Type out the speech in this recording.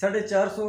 450